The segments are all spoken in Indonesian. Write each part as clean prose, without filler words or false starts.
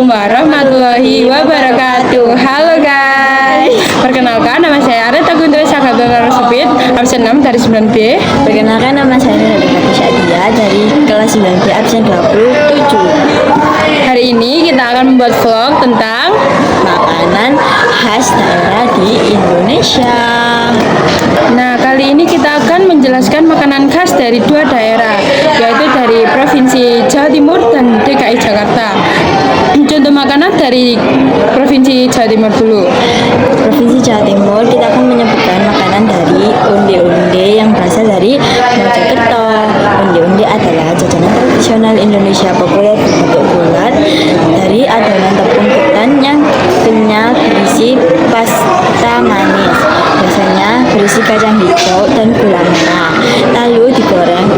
warahmatullahi wabarakatuh. Halo guys, perkenalkan nama saya Areta Guntur Sakatara Supit, absen 6 dari 9B. Perkenalkan nama saya Nurul Syadia dari kelas 9B absen 27. Hari ini kita akan membuat vlog tentang Makanan khas daerah di Indonesia. Nah, kali ini kita akan menjelaskan makanan khas dari dua daerah, yaitu dari Provinsi Jawa Timur dan DKI Jakarta. Contoh makanan dari Provinsi Jawa Timur dulu. Provinsi Jawa Timur kita akan menyebutkan makanan dari onde-onde yang berasal dari Mojokerto. Onde-onde adalah jajanan tradisional Indonesia populer berbentuk bulat dari adonan tepung ketan yang kenyal berisi pasta manis. Biasanya berisi kacang hijau dan gula merah, lalu digoreng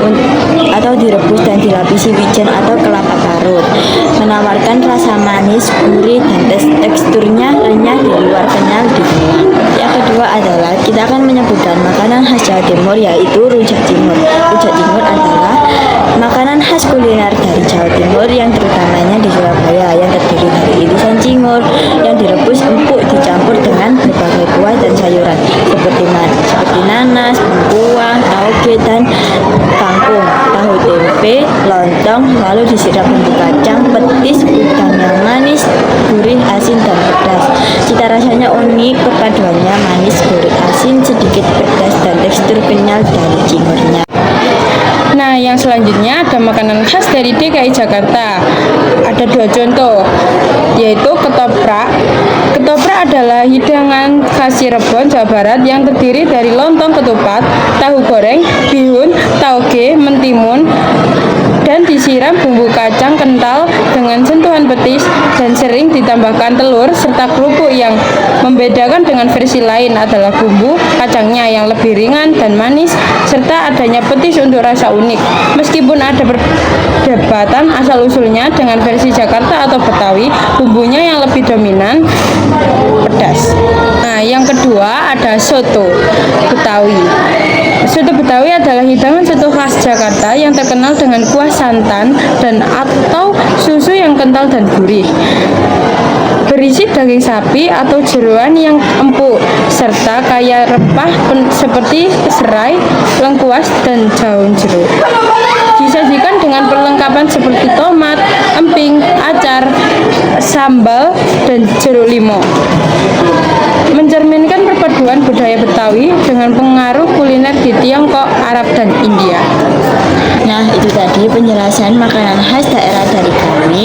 atau direbus dan dilapisi wijen atau kelapa parut, menawarkan rasa manis, gurih, dan teksturnya renyah di luar, kenyal di dalam. Yang kedua adalah kita akan menyebutkan makanan khas Jawa Timur, yaitu rujak cingur. Rujak cingur adalah makanan khas kuliner dari Jawa Timur yang terutamanya di Surabaya, yang terdiri dari irisan cingur yang direbus empuk dicampur dengan berbagai kuah dan sayuran seperti nanas, bengkuang, tauge, dan kangkung, tahu tempe, lontong, lalu disiram bumbu kacang, petis, udang yang manis, gurih, asin, dan pedas. Cita rasanya unik, perpaduannya manis, gurih, asin, sedikit pedas, dan tekstur kenyal dari cingurnya. Nah, yang selanjutnya ada makanan khas dari DKI Jakarta. Ada dua contoh, yaitu ketoprak. Ketoprak adalah hidangan khas Cirebon, Jawa Barat yang terdiri dari lontong ketupat, tahu goreng, bihun, tauge, mentimun, dan disiram bumbu kacang kental dengan sentuhan petis dan sering ditambahkan telur serta kerupuk. Yang membedakan dengan versi lain adalah bumbu kacangnya yang lebih ringan dan manis serta adanya petis untuk rasa unik. Meskipun ada perdebatan asal-usulnya dengan versi Jakarta atau Betawi, bumbunya yang lebih dominan pedas. Nah, yang kedua ada soto Betawi. Soto Betawi adalah hidangan soto khas Jakarta yang terkenal dengan kuah santan dan atau susu yang kental dan gurih. Berisi daging sapi atau jeroan yang empuk serta kaya rempah seperti serai, lengkuas, dan daun jeruk. Disajikan dengan perlengkapan seperti tomat, emping, acar, sambal, dan jeruk limau. Mencerminkan perpaduan budaya Betawi dengan pengaruh kuliner di Tiongkok, Arab, dan India. Nah, itu tadi penjelasan makanan khas daerah dari kami.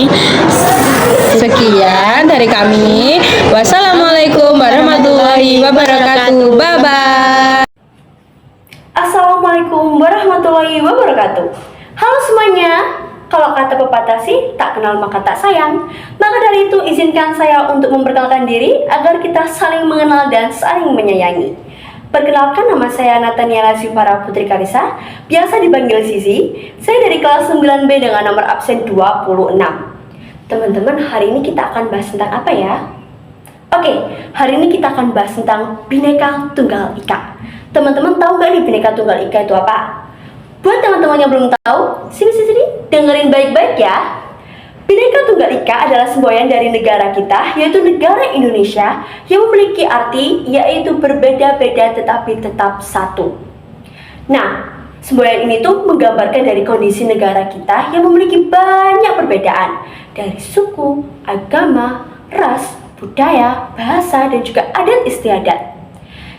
Sekian dari kami. Wassalamualaikum warahmatullahi wabarakatuh. Bye bye. Assalamualaikum warahmatullahi wabarakatuh. Halo semuanya. Kalau kata pepatah sih, tak kenal maka tak sayang. Maka dari itu izinkan saya untuk memperkenalkan diri agar kita saling mengenal dan saling menyayangi. Perkenalkan, nama saya Nataniela Sivara Putri Karisa, biasa dipanggil Sisi. Saya dari kelas 9B dengan nomor absen 26. Teman-teman, hari ini kita akan bahas tentang apa ya? Oke, hari ini kita akan bahas tentang Bhinneka Tunggal Ika. Teman-teman tahu nggak nih Bhinneka Tunggal Ika itu apa? Buat teman-teman yang belum tahu, sini dengerin baik-baik ya. Bhinneka Tunggal Ika adalah semboyan dari negara kita, yaitu negara Indonesia, yang memiliki arti yaitu berbeda-beda tetapi tetap satu. Nah, semboyan ini tuh menggambarkan dari kondisi negara kita yang memiliki banyak perbedaan dari suku, agama, ras, budaya, bahasa, dan juga adat istiadat.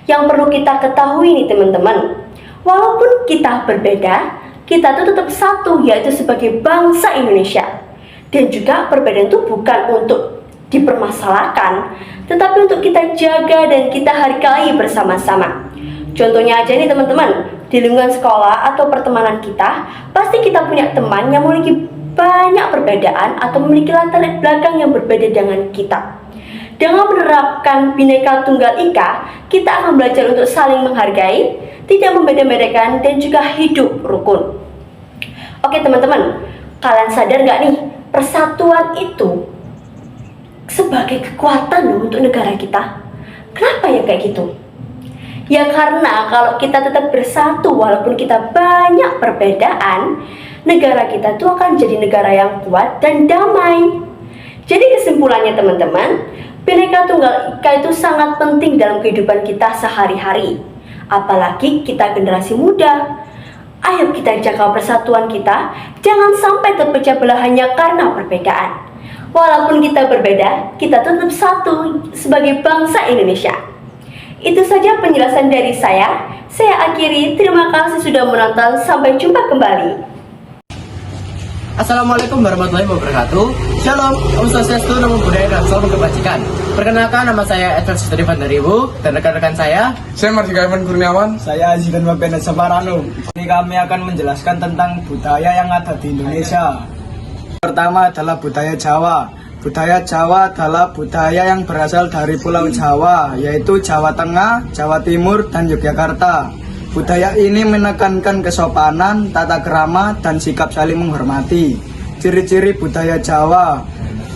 Yang perlu kita ketahui nih teman-teman, walaupun kita berbeda, kita tuh tetap satu, yaitu sebagai bangsa Indonesia. Dan juga perbedaan itu bukan untuk dipermasalahkan, tetapi untuk kita jaga dan kita hargai bersama-sama. Contohnya aja nih teman-teman, di lingkungan sekolah atau pertemanan kita, pasti kita punya teman yang memiliki banyak perbedaan atau memiliki latar belakang yang berbeda dengan kita. Dengan menerapkan Bhinneka Tunggal Ika, kita akan belajar untuk saling menghargai, tidak membeda-bedakan, dan juga hidup rukun. Oke teman-teman, kalian sadar nggak nih, persatuan itu sebagai kekuatan untuk negara kita? Kenapa ya kayak gitu? Ya karena kalau kita tetap bersatu walaupun kita banyak perbedaan, negara kita tuh akan jadi negara yang kuat dan damai. Jadi kesimpulannya teman-teman, Bhinneka Tunggal Ika itu sangat penting dalam kehidupan kita sehari-hari. Apalagi kita generasi muda. Ayo kita jaga persatuan kita, jangan sampai terpecah belah hanya karena perbedaan. Walaupun kita berbeda, kita tetap satu sebagai bangsa Indonesia. Itu saja penjelasan dari saya. Saya akhiri, terima kasih sudah menonton, sampai jumpa kembali. Assalamualaikum warahmatullahi wabarakatuh. Shalom, Om Swastiastu, Namo Buddhaya, dan Salam Kebajikan. Perkenalkan, nama saya Edward Sutri Bandaribu dan rekan-rekan saya Mardika Ivan Kurniawan. Saya Azidan Mabena Saparano. Ini kami akan menjelaskan tentang budaya yang ada di Indonesia. Pertama adalah budaya Jawa. Budaya Jawa adalah budaya yang berasal dari Pulau Jawa, yaitu Jawa Tengah, Jawa Timur, dan Yogyakarta. Budaya ini menekankan kesopanan, tata krama, dan sikap saling menghormati. Ciri-ciri budaya Jawa.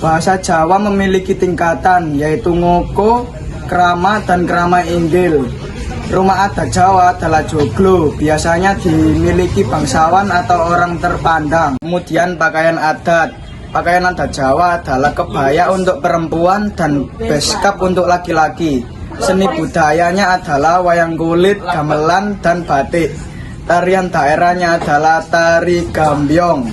Bahasa Jawa memiliki tingkatan, yaitu ngoko, krama, dan krama inggil. Rumah adat Jawa adalah joglo, biasanya dimiliki bangsawan atau orang terpandang. Kemudian pakaian adat. Pakaian adat Jawa adalah kebaya untuk perempuan dan beskap untuk laki-laki. Seni budayanya adalah wayang kulit, gamelan, dan batik. Tarian daerahnya adalah tari gambyong.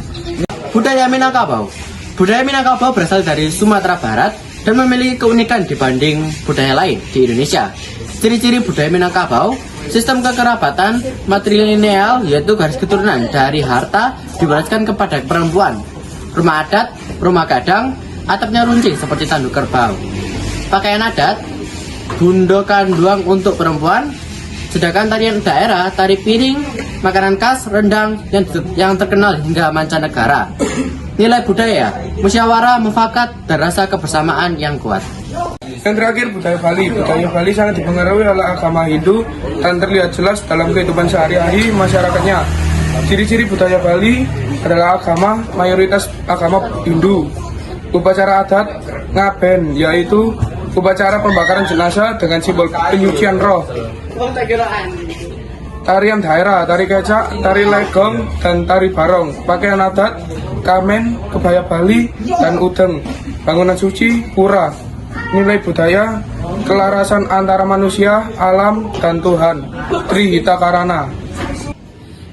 budaya Minangkabau. Budaya Minangkabau berasal dari Sumatera Barat dan memiliki keunikan dibanding budaya lain di Indonesia. Ciri-ciri budaya Minangkabau, sistem kekerabatan matrilineal, yaitu garis keturunan dari harta diwariskan kepada perempuan. Rumah adat, rumah gadang, atapnya runcing seperti tanduk kerbau. Pakaian adat, bundo kanduang untuk perempuan, sedangkan tarian daerah, tari piring, makanan khas, rendang yang terkenal hingga mancanegara. Nilai budaya, musyawarah, mufakat, dan rasa kebersamaan yang kuat. Yang terakhir, budaya Bali. Budaya Bali sangat dipengaruhi oleh agama Hindu dan terlihat jelas dalam kehidupan sehari-hari masyarakatnya. Ciri-ciri budaya Bali adalah mayoritas agama Hindu. Upacara adat ngaben, yaitu upacara pembakaran jenazah dengan simbol penyucian roh. Tarian daerah, tari kecak, tari legong, dan tari barong. Pakaian adat, kamen, kebaya Bali, dan udeng. Bangunan suci, pura. Nilai budaya, kelarasan antara manusia, alam, dan Tuhan. Trihita Karana.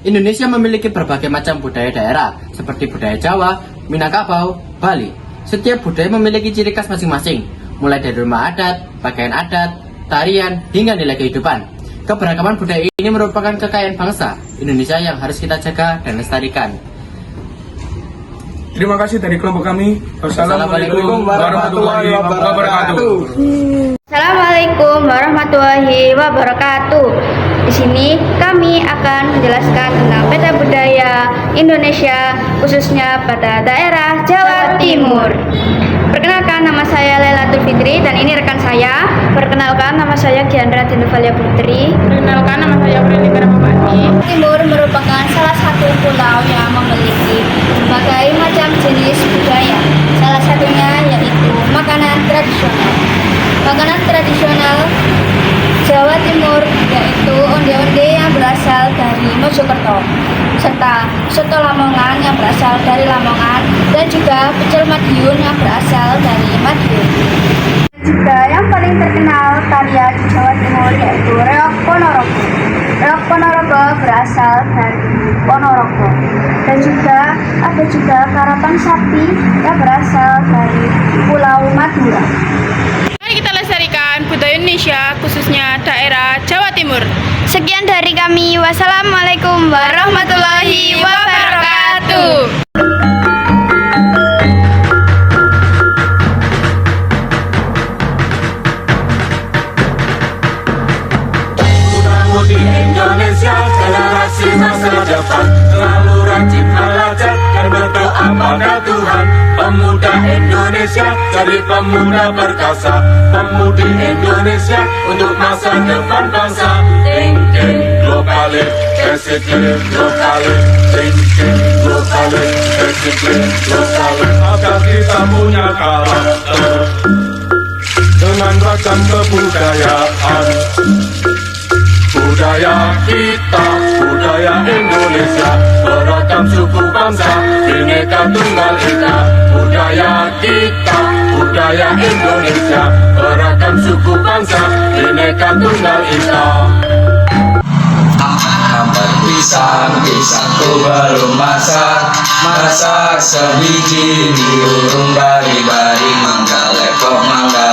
Indonesia memiliki berbagai macam budaya daerah, seperti budaya Jawa, Minangkabau, Bali. Setiap budaya memiliki ciri khas masing-masing, mulai dari rumah adat, pakaian adat, tarian, hingga nilai kehidupan. Keberagaman budaya ini merupakan kekayaan bangsa Indonesia yang harus kita jaga dan lestarikan. Terima kasih dari kelompok kami. Wassalamualaikum warahmatullahi wabarakatuh. Assalamualaikum warahmatullahi wabarakatuh. Di sini kami akan menjelaskan tentang peta budaya Indonesia, khususnya pada daerah Jawa Timur. Perkenalkan, nama saya Lailatul Fitri dan ini rekan saya. Perkenalkan, nama saya Giandra Dindovalia Putri. Perkenalkan, nama saya Prilly Karamapati. Timur merupakan salah satu pulau yang memiliki berbagai macam jenis budaya. Salah satunya yaitu makanan tradisional. Makanan tradisional Jawa Timur yaitu onde-onde yang berasal dari Mojokerto, serta soto Lamongan yang berasal dari Lamongan, dan juga pecel Madiun yang berasal dari Madiun. Juga yang paling terkenal tarian di Jawa Timur yaitu Reok Ponorogo. Reok Ponorogo berasal dari Ponorogo, dan juga ada karapan sapi yang berasal dari Pulau Madura. Mari kita lestarikan budaya Indonesia, khususnya daerah Jawa Timur. Sekian dari kami. Wassalamualaikum warahmatullahi wabarakatuh. Di Indonesia, generasi masa depan selalu rajin belajar dan berdoa pada Tuhan. Pemuda Indonesia jadi pemuda perkasa, pemudi Indonesia untuk masa depan bangsa. Thinking globalis, disiplin globalis, thinking globalis, disiplin globalis. Agar kita punya karakter dengan ragam kebudayaan. Budaya kita, budaya Indonesia, beragam suku bangsa, Bhinneka Tunggal Ika. Budaya kita, Indonesia, beragam suku bangsa, Bhinneka Tunggal Ika. Ambar pisang, pisangku belum masak sebiji diurung bari-bari, mangga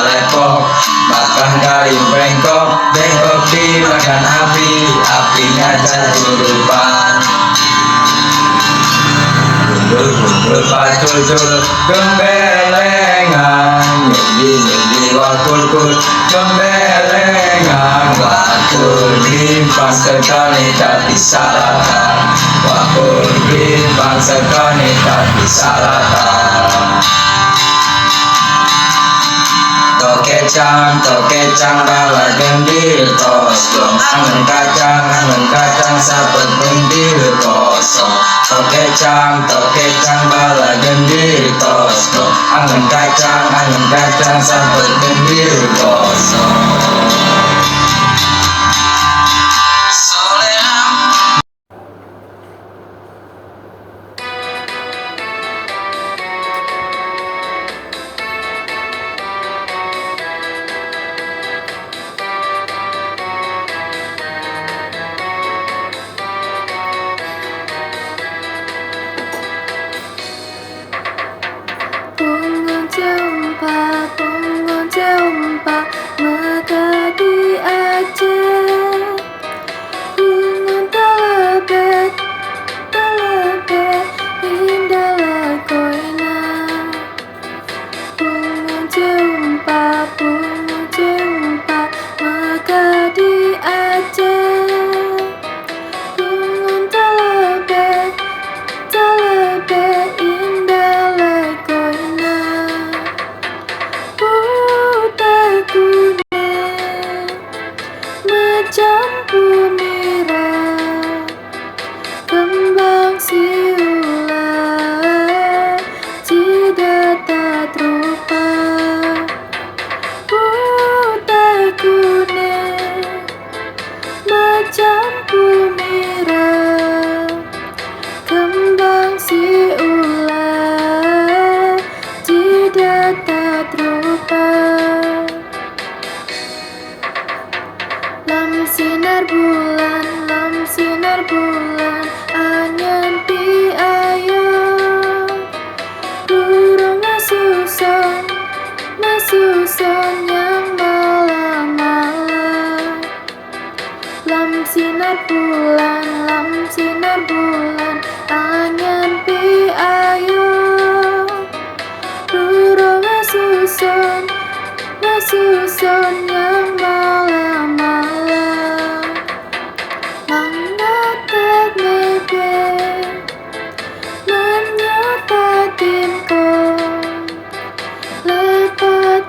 lepok, makan kayu bengkok dimakan apinya kesurupan. Gundul pacul gembelengan, nyundi wakul gembelengan, wakul bimbang sekali tak disalahkan, wakul bimbang sekali tak disalahkan. Tokecang bala gendil kosong, angen kacang sabet gendil kosong. Tokecang bala gendil kosong, angen kacang sabet gendil kosong. Bunga jempa maka di Aceh, bunga telebet indah koina. Bunga jempa maka di Aceh, bunga telebet indah koina. Putih kuning macam punira, kembang siulah tidak tak rupa. Putih kuning macam punira, kembang siulah tidak tak rupa. Lam sinar bulan, anyan pi ayo, durung masuson yang malam-malam. Lam sinar bulan, anyan pi ayo, durung masuson yang malam-malam. Menatap mebe, menyapa timkong, lepat